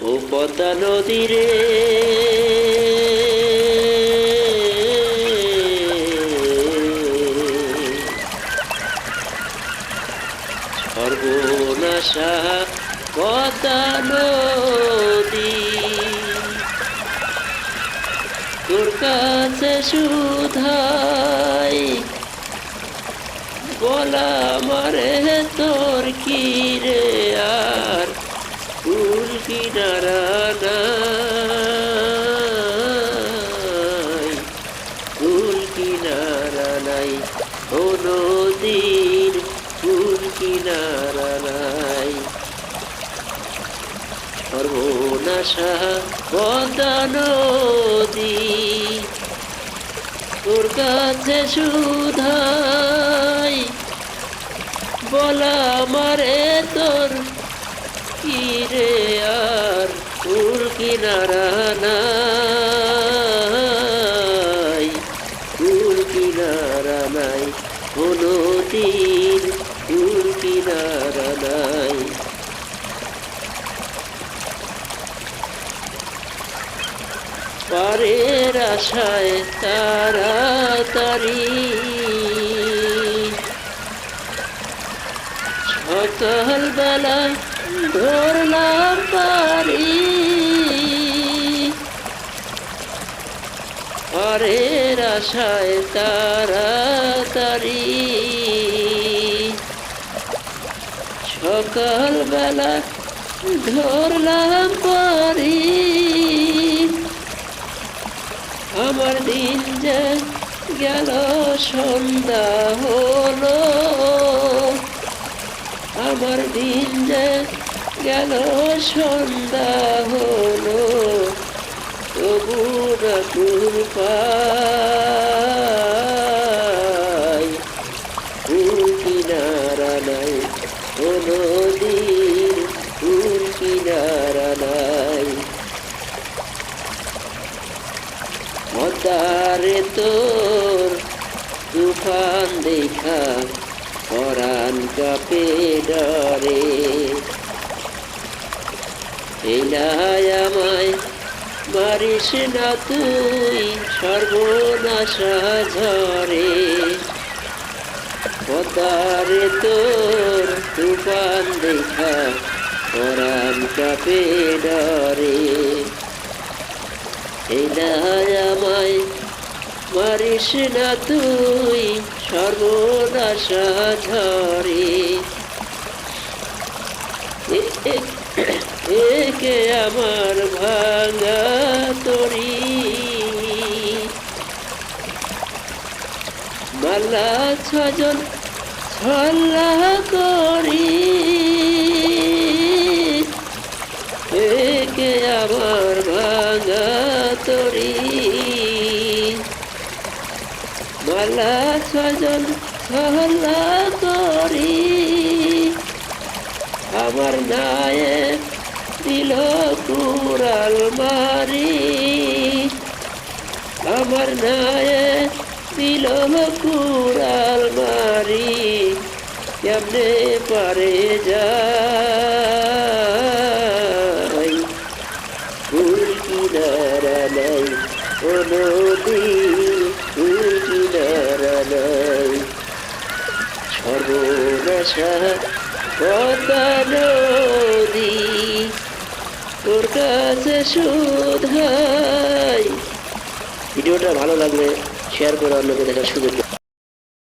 ও পদ্মা নদী রে, সর্বনাশা পদ্মা নদী, তোর কাছে শুধাই বলা মারে তোর কি রে আর কুল কিনারা নাই, কুল কিনারা নাই, ও নদীর কুল কিনারা নাই। সর্বনাশা পদ্মা নদী, তোর কাছে শুধাই বলা মারে তোর কি রে আর কুল কিনারা নাই, কুল কিনারা নাই, ও নদীর কুল কিনারা নাই। পারের আশায় তাড়াতাড়ি সকাল বেলা ধরলাম পারি, পারের আশায় তাড়াতাড়ি সকাল বেলা ধরলাম পারি। আমার দিন যে গেল সন্ধ্যা হলো, আমার দিন যে গেল সন্ধ্যা হলো, তবু না কুল পাই, কুল কিনারা নাই, ও নদীর কুল কিনারা নাই। পদ্মারে তোর তুফান দেখা পরাণ কাঁপে ডরে, এই নাই আমায় মারিস না তুই সর্বনাশা ঝরে। পদ্মারে তোর তুফান দেখা পরাণ কাঁপে ডরে, এই নাই আমায় মারিস না তুই সর্বনাশা ঝরে। একে আমার ভাঙা তরি মালা ছজন ছল্লা করি, একে আমার ভাঙা তরি মালা ছজন ছল্লা করি। আমার নায়ে দিল কুড়াল মারি, আমার নায়ে দিল কুড়াল মারি, কেমনে পারে যাই, কুল কিনারা নাই, ও নদীর কুল কিনারা নাই। সর্বনাশা পদ্মা নদী, তোর কাছে শুধাই। ভিডিওটা ভালো লাগলে শেয়ার করে অন্যকে দেখার সুযোগ।